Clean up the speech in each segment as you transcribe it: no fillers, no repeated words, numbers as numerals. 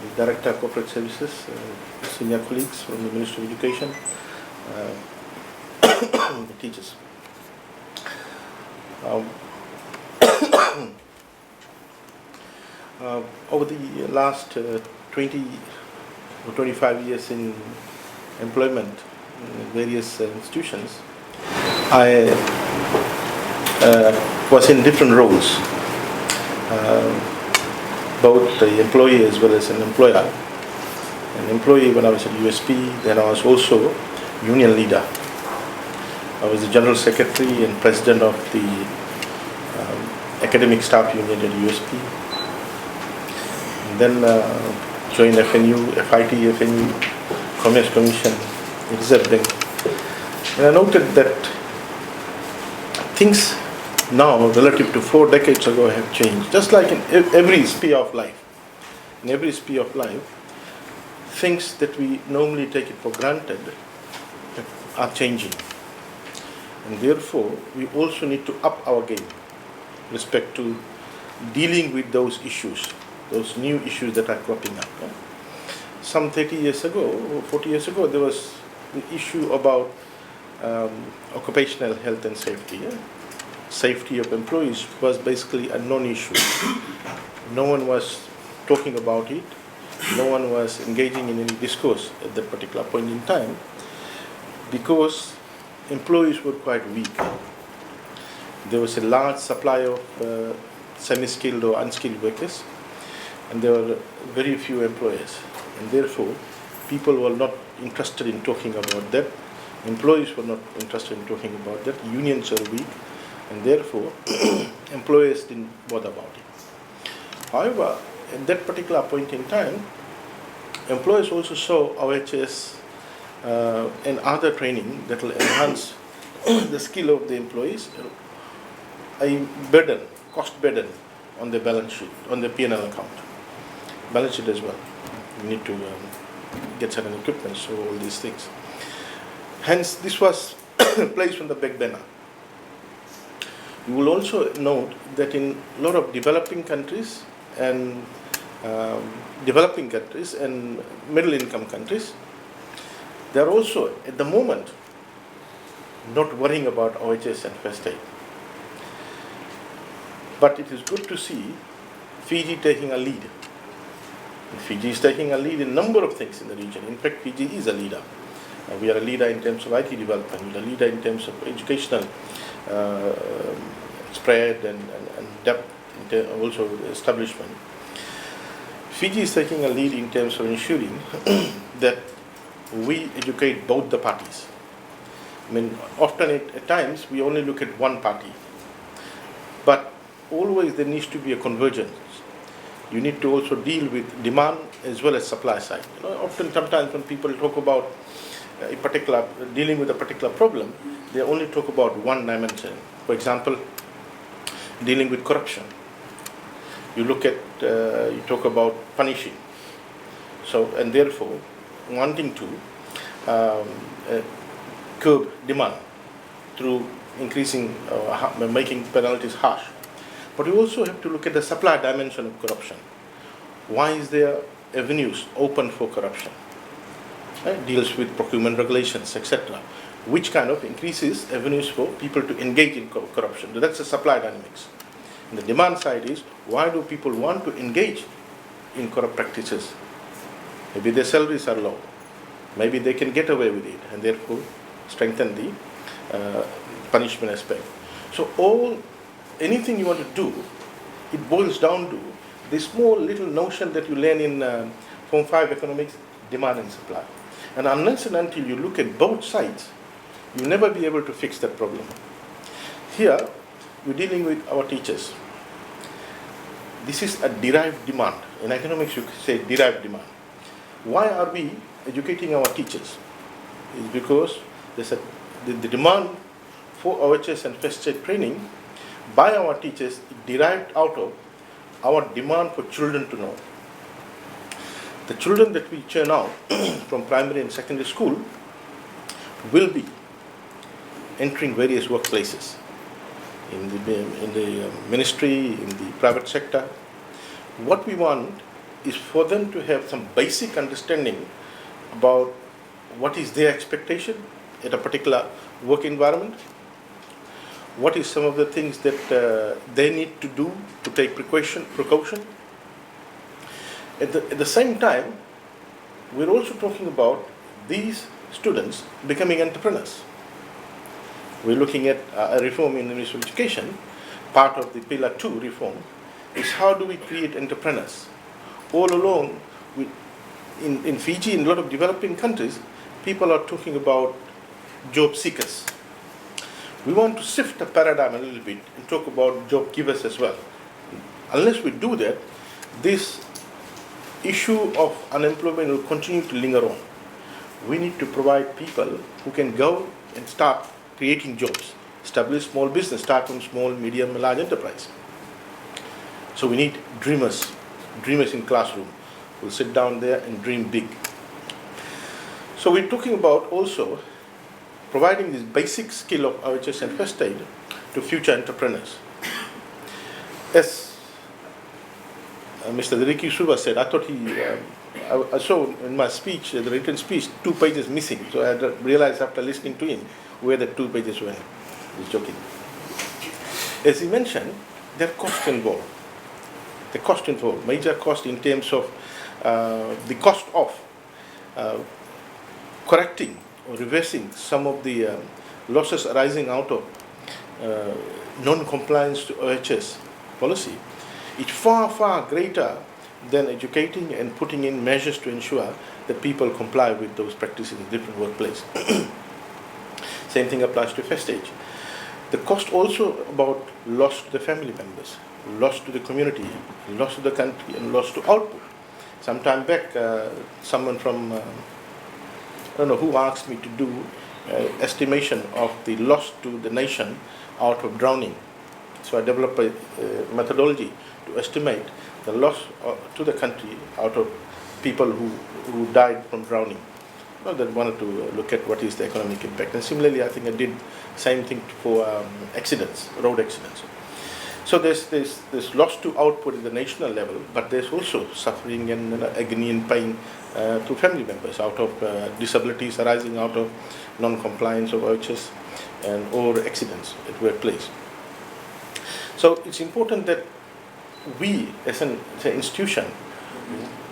the Director of Corporate Services, senior colleagues from the Ministry of Education, the teachers. Over the last 20 or 25 years in employment in various institutions, I was in different roles, both the employee as well as an employer. An employee when I was at USP, then I was also union leader. I was the General Secretary and President of the Academic Staff Union at USP. And then joined FNU, FIT, FNU, Commerce Commission, Reserve Bank. And I noted that things now, relative to 4 decades ago, have changed. Just like in every sphere of life. In every sphere of life, things that we normally take it for granted are changing. And therefore, we also need to up our game with respect to dealing with those issues, those new issues that are cropping up. Some 30 years ago, or 40 years ago, there was the issue about occupational health and safety. Safety of employees was basically a non-issue. No one was talking about it. No one was engaging in any discourse at that particular point in time because employees were quite weak. There was a large supply of semi-skilled or unskilled workers, and there were very few employers. And therefore, people were not interested in talking about that. Employees were not interested in talking about that. Unions are weak, and therefore, employers didn't bother about it. However, at that particular point in time, employers also saw OHS and other training that will enhance the skill of the employees, a burden, cost burden on the balance sheet, on the P&L account. Balance sheet as well. We need to get certain equipment, so all these things. Hence, this was placed on the back burner. You will also note that in a lot of developing countries and middle income countries, they are also at the moment not worrying about OHS and first aid. But it is good to see Fiji taking a lead. Fiji is taking a lead in a number of things in the region. In fact, Fiji is a leader. We are a leader in terms of IT development. We are a leader in terms of educational spread and depth, also establishment. Fiji is taking a lead in terms of ensuring that we educate both the parties. I mean, often at times we only look at one party, but always there needs to be a convergence. You need to also deal with demand as well as supply side. Often, sometimes when people talk about dealing with a particular problem, they only talk about one dimension. For example, dealing with corruption. You talk about punishing. So, and therefore, wanting to curb demand through increasing, making penalties harsh. But you also have to look at the supply dimension of corruption. Why is there avenues open for corruption? Deals with procurement regulations, etc. Which kind of increases avenues for people to engage in corruption. So that's the supply dynamics. And the demand side is, why do people want to engage in corrupt practices? Maybe their salaries are low. Maybe they can get away with it, and therefore strengthen the punishment aspect. So anything you want to do, it boils down to this small little notion that you learn in Form 5 economics, demand and supply. And unless and until you look at both sides, you'll never be able to fix that problem. Here, we're dealing with our teachers. This is a derived demand. In economics, you could say derived demand. Why are we educating our teachers? It's because the demand for OHS and first aid training by our teachers derived out of our demand for children to know. The children that we churn out from primary and secondary school will be entering various workplaces in the ministry, in the private sector. What we want is for them to have some basic understanding about what is their expectation at a particular work environment, what is some of the things that they need to do to take precaution. At the same time, we're also talking about these students becoming entrepreneurs. We're looking at a reform in municipal education. Part of the Pillar 2 reform is how do we create entrepreneurs. All along, in Fiji, in a lot of developing countries, people are talking about job seekers. We want to shift the paradigm a little bit and talk about job givers as well. Unless we do that, this issue of unemployment will continue to linger on. We need to provide people who can go and start creating jobs, establish small business, start from small, medium, and large enterprise. So we need dreamers in classroom who will sit down there and dream big. So we're talking about also providing this basic skill of OHS and first aid to future entrepreneurs. As Mr. Ricky Suva said, I thought I saw in my speech, the written speech, 2 pages missing. So I realized after listening to him where the 2 pages were. He's joking. As he mentioned, there are costs involved. The cost involved, major cost in terms of the cost of correcting or reversing some of the losses arising out of non-compliance to OHS policy. It's far, far greater than educating and putting in measures to ensure that people comply with those practices in different workplaces. Same thing applies to first aid. The cost also about loss to the family members, loss to the community, loss to the country, and loss to output. Some time back, someone from, I don't know who asked me to do estimation of the loss to the nation out of drowning. So I developed a methodology to estimate the loss to the country out of people who died from drowning. That wanted to look at what is the economic impact. And similarly, I think I did same thing for accidents, road accidents. So there's loss to output at the national level, but there's also suffering and agony and pain to family members out of disabilities arising out of non-compliance of OHS or accidents at workplace. So it's important that we, as an institution,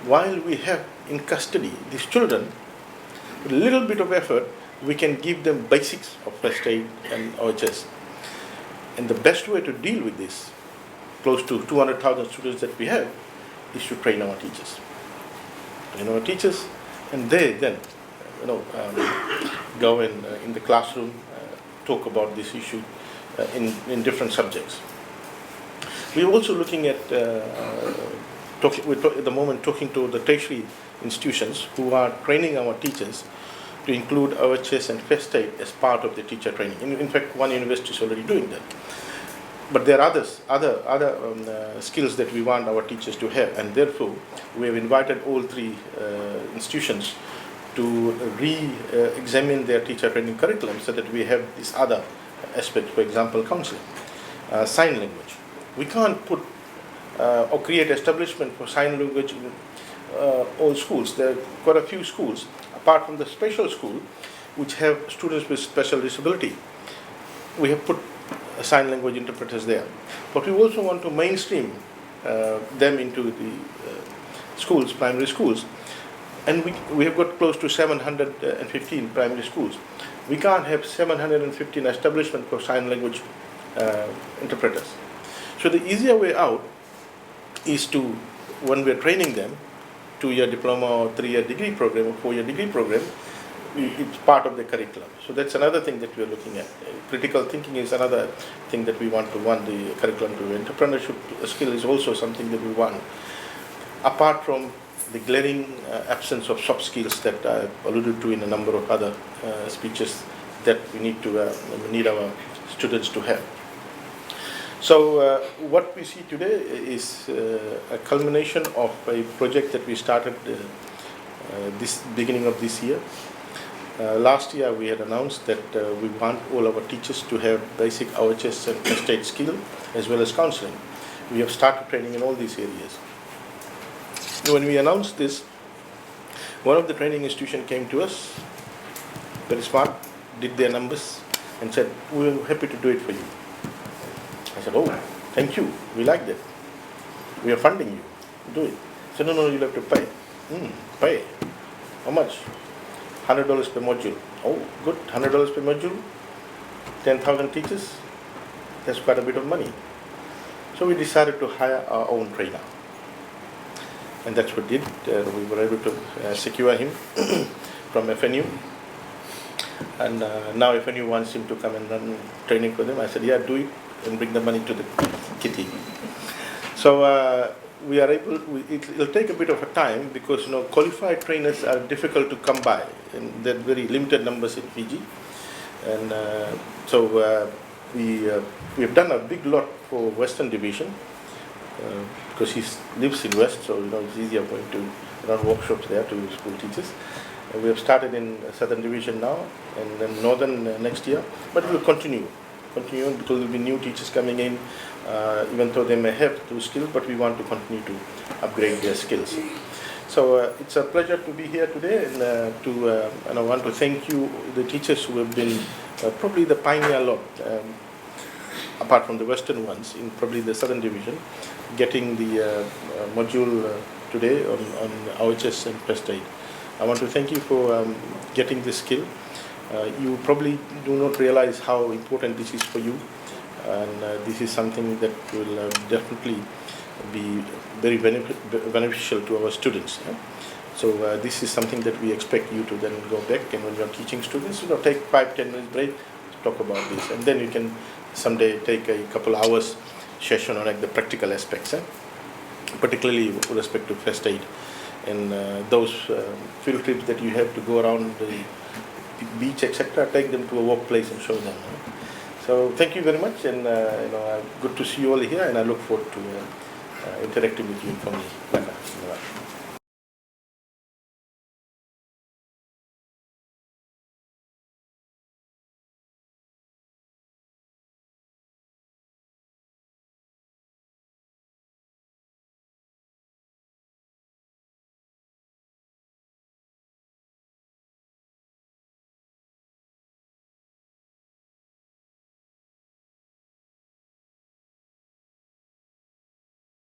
while we have in custody these children, with a little bit of effort, we can give them basics of first aid and OHS. And the best way to deal with this, close to 200,000 students that we have, is to train our teachers. Train our teachers, and they then, go in the classroom, talk about this issue in different subjects. We're also looking at, at the moment talking to the tertiary institutions who are training our teachers to include OHS and first aid as part of the teacher training. In fact, one university is already doing that. But there are other skills that we want our teachers to have, and therefore we have invited all 3 institutions to re-examine their teacher training curriculum so that we have these other aspects, for example, counseling, sign language. We can't put or create establishment for sign language in all schools. There are quite a few schools, apart from the special school, which have students with special disability. We have put sign language interpreters there. But we also want to mainstream them into the schools, primary schools. And we have got close to 715 primary schools. We can't have 715 establishments for sign language interpreters. So the easier way out is to, when we're training them, 2-year diploma or 3-year degree program or 4-year degree program, it's part of the curriculum. So that's another thing that we're looking at. Critical thinking is another thing that we want the curriculum to. Entrepreneurship skill is also something that we want. Apart from the glaring absence of soft skills that I alluded to in a number of other speeches that we need our students to have. So what we see today is a culmination of a project that we started this beginning of this year. Last year we had announced that we want all our teachers to have basic OHS and first aid skill as well as counseling. We have started training in all these areas. when we announced this, one of the training institution came to us, very smart, did their numbers, and said, we're happy to do it for you. I said, oh, thank you, we like that. We are funding you, do it. He said, no, you'll have to pay. Pay. How much? $100 per module. Oh, good, $100 per module, 10,000 teachers, that's quite a bit of money. So we decided to hire our own trainer. And that's what we did. We were able to secure him from FNU. And now FNU wants him to come and run training for them. I said, yeah, do it and bring the money to the kitty. So we are able, it'll take a bit of a time because qualified trainers are difficult to come by, and there are very limited numbers in Fiji. And so we have done a big lot for Western Division because he lives in West, so it's easier for him to run workshops there to school teachers. We have started in Southern Division now, and then Northern next year, but it will continue because there will be new teachers coming in, even though they may have those skills, but we want to continue to upgrade their skills. So it's a pleasure to be here today, and I want to thank you, the teachers who have been probably the pioneer lot, apart from the Western ones, in probably the Southern Division, getting the module today on OHS and first aid. I want to thank you for getting this skill. You probably do not realize how important this is for you, and this is something that will definitely be very beneficial to our students. So this is something that we expect you to then go back, and when you're teaching students, take 5-10 minutes break, talk about this, and then you can someday take a couple hours session on the practical aspects, particularly with respect to first aid. And those field trips that you have to go around the beach, etc., take them to a workplace and show them. So thank you very much, and good to see you all here, and I look forward to interacting with you informally.